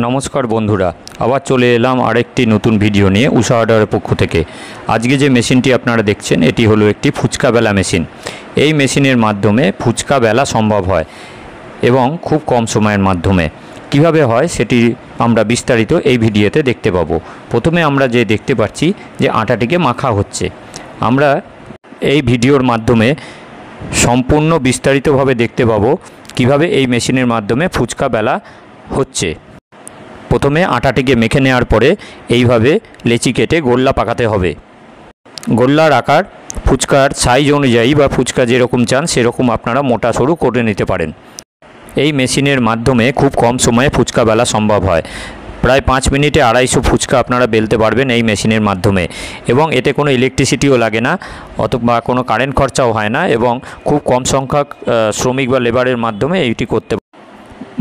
নমস্কার বন্ধুরা, আবার চলে এলাম আরেকটি নতুন ভিডিও নিয়ে উষা হার্ডওয়্যারের পক্ষ থেকে। আজকে যে মেশিনটি আপনারা দেখছেন এটি হলো একটি ফুচকা বেলা মেশিন। এই মেশিনের মাধ্যমে ফুচকা বেলা সম্ভব হয় এবং খুব কম সময়ের মাধ্যমে। কিভাবে হয় সেটি আমরা বিস্তারিত এই ভিডিওতে দেখতে পাবো। প্রথমে আমরা যে দেখতে পাচ্ছি যে আটাটিকে মাখা হচ্ছে। আমরা এই ভিডিওর মাধ্যমে সম্পূর্ণ বিস্তারিতভাবে দেখতে পাবো কিভাবে এই মেশিনের মাধ্যমে ফুচকা বেলা হচ্ছে। প্রথমে আটাটিকে মেখে নেওয়ার পরে এইভাবে লেচি কেটে গোল্লা পাকাতে হবে। গোল্লার আকার ফুচকার সাইজ অনুযায়ী বা ফুচকা যেরকম চান সেরকম আপনারা মোটা সরু করে নিতে পারেন। এই মেশিনের মাধ্যমে খুব কম সময়ে ফুচকা বেলা সম্ভব হয়। প্রায় 5 মিনিটে 250 ফুচকা আপনারা বেলতে পারবেন এই মেশিনের মাধ্যমে, এবং এতে কোনো ইলেকট্রিসিটিও লাগে না অথবা কোনো কারেন্ট খরচাও হয় না, এবং খুব কম সংখ্যক শ্রমিক বা লেবারের মাধ্যমে এইটি করতে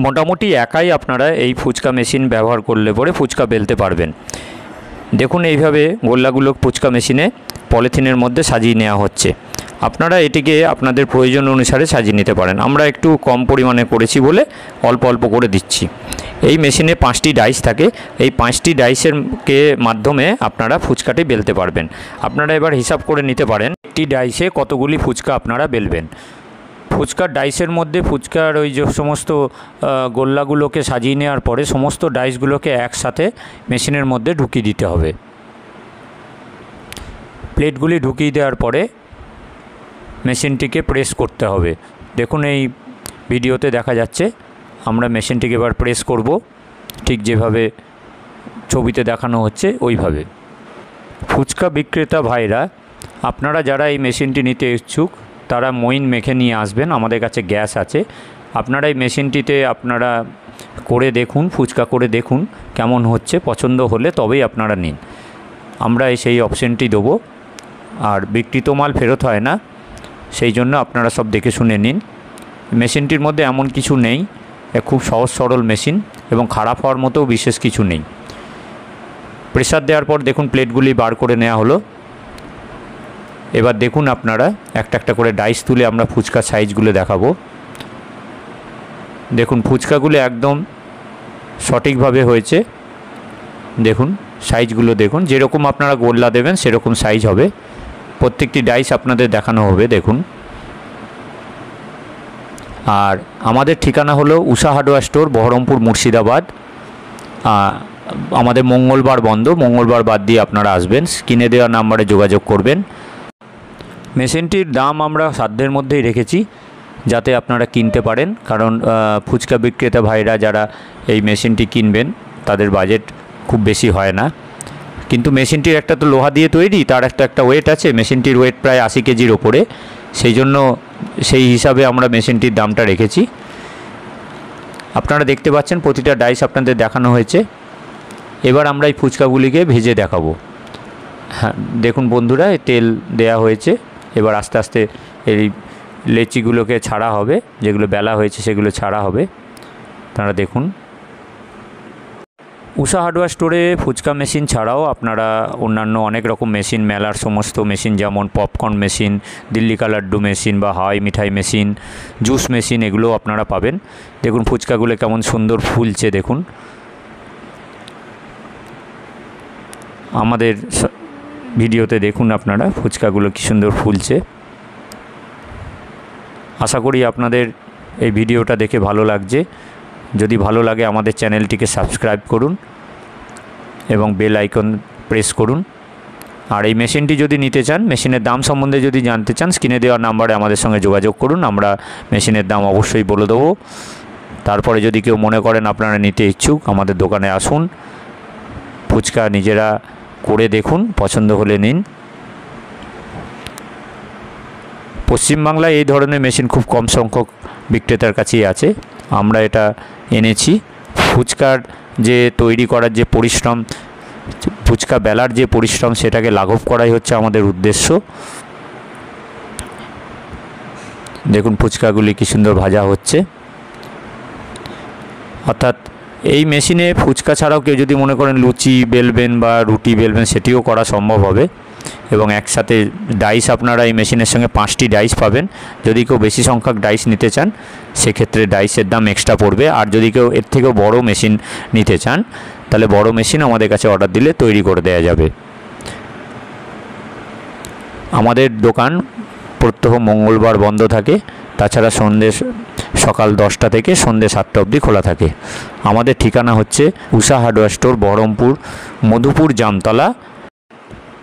মোটামুটি একাই আপনারা এই ফুচকা মেশিন ব্যবহার করলে পরে ফুচকা বেলতে পারবেন। দেখুন এইভাবে গোল্লাগুলো ফুচকা মেশিনে পলিথিনের মধ্যে সাজিয়ে নেওয়া হচ্ছে। আপনারা এটিকে আপনাদের প্রয়োজন অনুসারে সাজিয়ে নিতে পারেন। আমরা একটু কম পরিমাণে করেছি বলে অল্প অল্প করে দিচ্ছি। এই মেশিনে 5টি ডাইস থাকে। এই 5টি ডাইসের মাধ্যমে আপনারা ফুচকাটি বেলতে পারবেন। আপনারা এবার হিসাব করে নিতে পারেন একটি ডাইসে কতগুলি ফুচকা আপনারা বেলবেন। ফুচকার ডাইসের মধ্যে ফুচকার ওই যে সমস্ত গোল্লাগুলোকে সাজিয়ে নেওয়ার পরে সমস্ত ডাইসগুলোকে একসাথে মেশিনের মধ্যে ঢুকিয়ে দিতে হবে। প্লেটগুলি ঢুকিয়ে দেওয়ার পরে মেশিনটিকে প্রেস করতে হবে। দেখুন এই ভিডিওতে দেখা যাচ্ছে। আমরা মেশিনটিকে এবার প্রেস করব, ঠিক যেভাবে ছবিতে দেখানো হচ্ছে ওইভাবে। ফুচকা বিক্রেতা ভাইরা, আপনারা যারা এই মেশিনটি নিতে ইচ্ছুক তারা মইন মেখে নিয়ে আসবেন। আমাদের কাছে গ্যাস আছে। আপনারা এই মেশিনটিতে আপনারা করে দেখুন, ফুচকা করে দেখুন কেমন হচ্ছে। পছন্দ হলে তবেই আপনারা নিন। আমরা সেই অপশানটি দেবো। আর বিক্রিত মাল ফেরত হয় না, সেই জন্য আপনারা সব দেখে শুনে নিন। মেশিনটির মধ্যে এমন কিছু নেই, খুব সহজ সরল মেশিন এবং খারাপ হওয়ার মতো বিশেষ কিছু নেই। প্রেসার দেওয়ার পর দেখুন প্লেটগুলি বার করে নেওয়া হলো। এবার দেখুন আপনারা একটা একটা করে ডাইস তুলে আমরা ফুচকা সাইজগুলো দেখাবো। দেখুন ফুচকাগুলো একদম সঠিকভাবে হয়েছে। দেখুন সাইজগুলো দেখুন, যেরকম আপনারা গোল্লা দেবেন সেরকম সাইজ হবে। প্রত্যেকটি ডাইস আপনাদের দেখানো হবে। দেখুন, আর আমাদের ঠিকানা হলো উষা হার্ডওয়্যার স্টোর, বহরমপুর, মুর্শিদাবাদ। আমাদের মঙ্গলবার বন্ধ, মঙ্গলবার বাদ দিয়ে আপনারা আসবেন। স্ক্রিনে দেওয়া নাম্বারে যোগাযোগ করবেন। মেশিনটির দাম আমরা সাধ্যের মধ্যেই রেখেছি যাতে আপনারা কিনতে পারেন, কারণ ফুচকা বিক্রেতা ভাইরা যারা এই মেশিনটি কিনবেন তাদের বাজেট খুব বেশি হয় না। কিন্তু মেশিনটির একটা তো লোহা দিয়ে তৈরি, তার একটা ওয়েট আছে। মেশিনটির ওয়েট প্রায় 80 কেজির ওপরে, সেই জন্য সেই হিসাবে আমরা মেশিনটির দামটা রেখেছি। আপনারা দেখতে পাচ্ছেন প্রতিটা ডাইস আপনাদের দেখানো হয়েছে। এবার আমরা এই ফুচকাগুলিকে ভেজে দেখাবো। হ্যাঁ দেখুন বন্ধুরা, তেল দেয়া হয়েছে। এবার আস্তে আস্তে এই লেচিগুলোকে ছাড়া হবে, যেগুলো বেলা হয়েছে সেগুলো ছাড়া হবে। আপনারা দেখুন, উষা হার্ডওয়্যার স্টোরে ফুচকা মেশিন ছাড়াও আপনারা অন্যান্য অনেক রকম মেশিন, মেলার সমস্ত মেশিন যেমন পপকর্ন মেশিন, দিল্লি কা লাড্ডু মেশিন বা হাওয়াই মিঠাই মেশিন, জুস মেশিন, এগুলো আপনারা পাবেন। দেখুন ফুচকাগুলো কেমন সুন্দর ফুলছে। দেখুন আমাদের ভিডিওতে দেখুন আপনারা ফুচকাগুলো কী সুন্দর ফুলছে। আশা করি আপনাদের এই ভিডিওটা দেখে ভালো লাগছে। যদি ভালো লাগে আমাদের চ্যানেলটিকে সাবস্ক্রাইব করুন এবং বেল আইকন প্রেস করুন। আর এই মেশিনটি যদি নিতে চান, মেশিনের দাম সম্বন্ধে যদি জানতে চান, স্ক্রিনে দেওয়া নাম্বারে আমাদের সঙ্গে যোগাযোগ করুন। আমরা মেশিনের দাম অবশ্যই বলে দেবো। তারপরে যদি কেউ মনে করেন আপনারা নিতে ইচ্ছুক, আমাদের দোকানে আসুন, ফুচকা নিজেরা করে দেখুন, পছন্দ হলে নিন। পশ্চিমবাংলায় এই ধরনের মেশিন খুব কম সংখ্যক বিক্রেতার কাছেই আছে। আমরা এটা এনেছি। ফুচকার যে তৈরি করার যে পরিশ্রম, ফুচকা বেলার যে পরিশ্রম, সেটাকে লাঘব করাই হচ্ছে আমাদের উদ্দেশ্য। দেখুন ফুচকাগুলি কী সুন্দর ভাজা হচ্ছে। অর্থাৎ এই মেশিনে ফুচকা ছাড়াও কেউ যদি মনে করেন লুচি বেলবেন বা রুটি বেলবেন, সেটিও করা সম্ভব হবে। এবং একসাথে ডাইস আপনারা এই মেশিনের সঙ্গে 5টি ডাইস পাবেন। যদি কেউ বেশি সংখ্যক ডাইস নিতে চান সেক্ষেত্রে ডাইসের দাম এক্সট্রা পড়বে। আর যদি কেউ এর থেকেও বড় মেশিন নিতে চান তাহলে বড় মেশিন আমাদের কাছে অর্ডার দিলে তৈরি করে দেওয়া যাবে। আমাদের দোকান প্রত্যহ মঙ্গলবার বন্ধ থাকে, তাছাড়া সকাল 10টা থেকে সন্ধ্যে 7টা অবধি খোলা থাকে। আমাদের ঠিকানা হচ্ছে উষা হার্ডওয়্যার স্টোর, বহরমপুর মধুপুর জামতলা।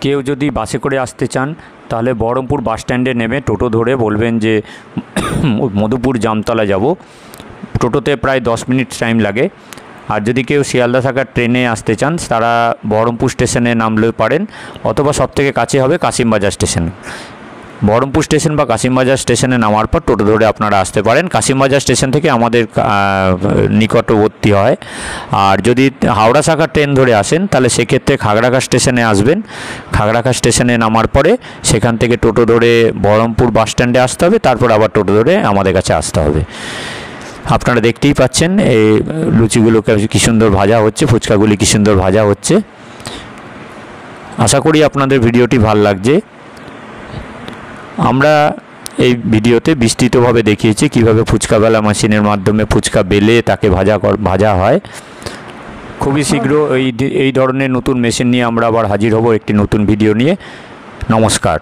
কেউ যদি বাসে করে আসতে চান তাহলে বহরমপুর বাস স্ট্যান্ডে নেমে টোটো ধরে বলবেন যে মধুপুর জামতলা যাব। টোটোতে প্রায় 10 মিনিট টাইম লাগে। আর যদি কেউ শিয়ালদা থাকার ট্রেনে আসতে চান তারা বহরমপুর স্টেশনে নামলে পারেন, অথবা সবথেকে কাছে হবে কাশিমবাজার স্টেশন। বহরমপুর স্টেশন বা কাশিমবাজার স্টেশনে নামার পর টোটো ধরে আপনারা আসতে পারেন। কাশিমবাজার স্টেশন থেকে আমাদের নিকটবর্তী হয়। আর যদি হাওড়া শাখার ট্রেন ধরে আসেন তাহলে সেক্ষেত্রে খাগড়াঘাট স্টেশনে আসবেন। খাগড়াঘাট স্টেশনে নামার পরে সেখান থেকে টোটো ধরে বহরমপুর বাস স্ট্যান্ডে আসতে হবে, তারপর আবার টোটো ধরে আমাদের কাছে আসতে হবে। আপনারা দেখতেই পাচ্ছেন এই লুচিগুলোকে কী সুন্দর ভাজা হচ্ছে, ফুচকাগুলি কী সুন্দর ভাজা হচ্ছে। আশা করি আপনাদের ভিডিওটি ভালো লাগছে। আমরা এই ভিডিওতে বিস্তৃতভাবে দেখিয়েছি কিভাবে ফুচকা বেলা মেশিনের মাধ্যমে ফুচকা বেলে তাকে ভাজা হয়। খুবই শীঘ্র এই ধরনের নতুন মেশিন নিয়ে আমরা আবার হাজির হব একটি নতুন ভিডিও নিয়ে। নমস্কার।